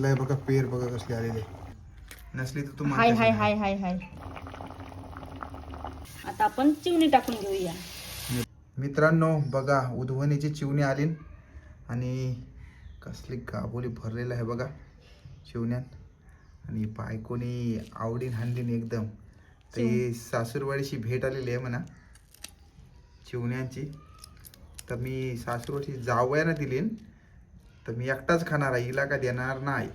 कसला आहे बघा, पेर बघा कसले आलेले. नसली तर तू हाय हाय हाय हाय हाय. आता आपण चिवणी टाकून घेऊया. मित्रांनो बघा, उधवणीची चिवणी आली आणि कसली गाभोली भरलेलं आहे बघा चिवण्यात. आणि बायकोनी आवडीन हाणलीन एकदम. ते सासूरवाडीची भेट आलेली आहे म्हणा चिवण्यांची. तर मी सासूरवाडीची जावयानं दिली, तर मी एकटाच खाणार आहे, हिला का देणार नाही.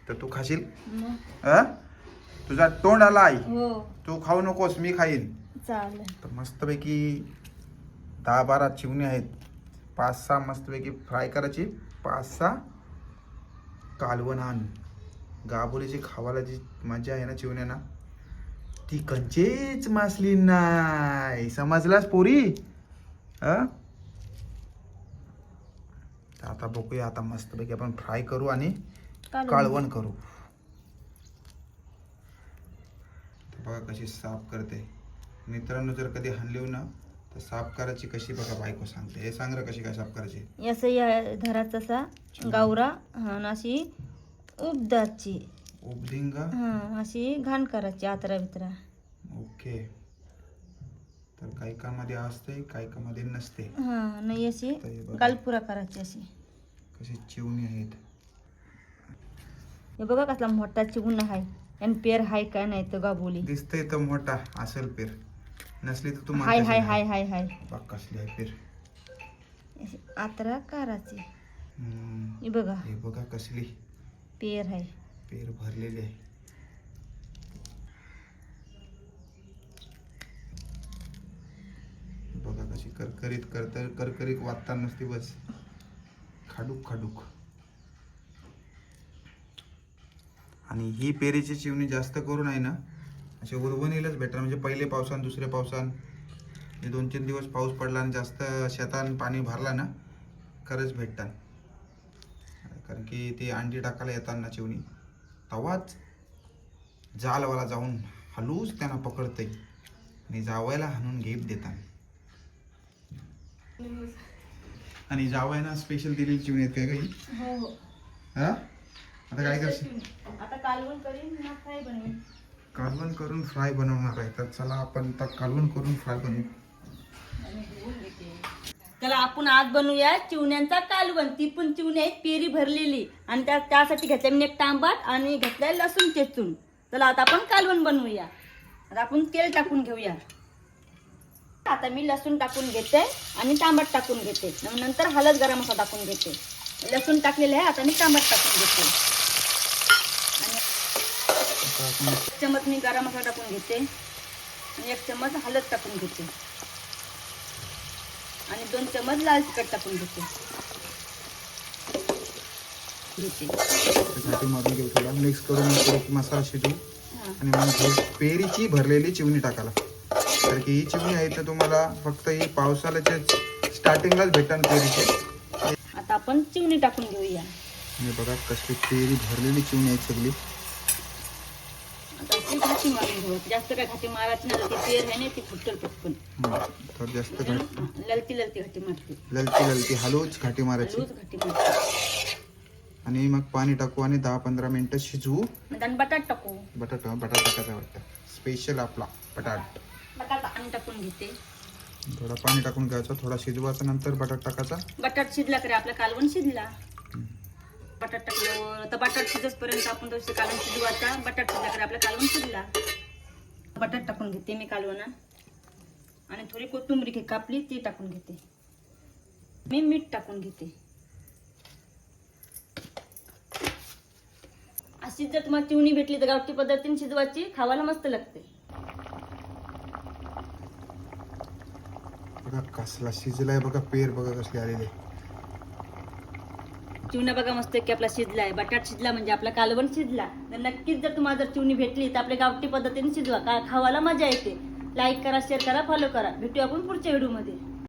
तर तू खाशील? तुझा तोंड आला आई, तू खाऊ नकोस, मी खाईन. चालेल. तर मस्तपैकी 10-12 चिवणी आहेत. 5-6 मस्तपैकी फ्राय करायची, 5-6 कालवण आण. गाभोलीची खावाला जी मजा आहे ना चिवण्याना, ती कंचेच मासली नाही. समजलास पोरी? आता बघूया, आता मस्तपैकी आपण फ्राय करू आणि कालवण करू. बघा कशी साफ करते. मित्रांनो जर कधी हाणली ना तर साफ करायची कशी बघा बायको सांगते. हे सांग रे कशी काय साफ करायची. असं या धराचा असा गावरा आणि अशी उबदाची उबलिंग अशी घाण करायची आतरा बितरा. ओके. तर काही कामध्ये असते काही कामध्ये नसते. नाही अशी गालपुरा करायची. अशी कशी चिवणी आहेत हे बघा, कसला मोठा चिवण आहे. आणि पेर हाय काय नाही तर गाबोली दिसतंय तर मोठा असेल पेर. नसली तर तू हाय हाय हाय हाय हाय. बघ कसली आहे पेर. आतरा करायची. हे बघा, हे बघा कसली पेर आहे. पेर भरलेली आहे. बघा कशी करकरीत करकरीत वाटता नसती, बस खाडूक खाडूक. आणि ही पेरीची चिवणी जास्त करून आहे ना असे उरवणीलाच भेटणार. म्हणजे पहिले पावसान दुसऱ्या पावसान हे 2-3 दिवस पाऊस पडला आणि जास्त शेतान पाणी भरला ना खरंच भेटतात. कारण की ते अंडी टाकायला येताना चिवणी तवाच जालवाला जाऊन हलूच त्यांना पकडते आणि जावयाला हाणून घेप देतात. आणि जावयाना स्पेशल दिलेली चिवणी आहेत काय काही. आता काय करशील? आता कालवण करीन ना फ्राय बनवेन. कालवण करून फ्राय बनवणार आहे. तर चला आपण आता कालवण करून फ्राय बनवू. चला आपण आज बनवूया चिवण्यांचा कालवण. ती पण चिवणी आहे पेरी भरलेली. आणि त्यासाठी घेतल्या मी एक तांबाट आणि घेतलाय लसूण चेचून. चला आता आपण कालवण बनवूया. आता आपण तेल टाकून घेऊया. आता मी लसूण टाकून घेते आणि तांबाट टाकून घेते. नंतर हळद गरम मसाला टाकून घेते. लसूण टाकलेलं आहे, आता मी तांबाट टाकून घेते. आणि 1 चमच मी गरम मसाला टाकून घेते आणि 1 चमच हळद टाकून घेते आणि 2 चमच लाल तिखट टाकून घेते. मध्ये घेऊ थोडा मिक्स करून मसाला शिजू आणि मग पेरीची भरलेली चिवणी टाकायला. तर की ही चिवणी आहे तर तुम्हाला फक्त ही पावसाळ्याच्या स्टार्टिंगलाच भेटणार पेरीचे. आता आपण चिवणी टाकून घेऊया. हे बघा कसली पेरी भरलेली चिवणी आहे सगळी. आता ती घाटी मारून घेऊ. जास्त काय घाटी मारायची नाही. ती पेर आहे ना ती फुटल पटकन. तर जास्त ललती घाटी मारते. ललती हलूच घाटी मारायची. घाटी मारते. आणि मग पाणी टाकू आणि 10-15 मिनिटं शिजवू. आणि बटाट टाकू. बटाटा टाकायचा वाटतं. स्पेशल आपला बटाटा आणि टाकून घेते. थोडा पाणी टाकून घ्यायचं, थोडा शिजवायचा, नंतर बटाट टाकायचा. बटाट शिजला करे आपला कालवण शिजला. बटाट टाकल्यावर तर बटाट शिजसपर्यंत आपण थोडंसं कालवण शिजवायचा. बटाट शिजला करे आपला कालवण शिजला. बटाट टाकून घेते मी कालवणा आणि थोडी कोथिंबीर कापली ती टाकून घेते. मी मीठ टाकून घेते. अशी जर तुम्हाला चिवणी भेटली तर गावठी पद्धतीने शिजवायची, खावायला मस्त लागते. बघा कसला शिजलाय बघा. पेर बघा कसली आलेली. चिवणा बघा मस्त की आपला शिजलाय. बटाट शिजला म्हणजे आपला कालवण शिजला. तर नक्कीच जर तुम्हाला जर चिवणी भेटली तर आपल्या गावठी पद्धतीने शिजवा. खावायला मजा येते. लाईक करा, शेअर करा, फॉलो करा. भेटूया आपण पुढच्या व्हिडिओ मध्ये.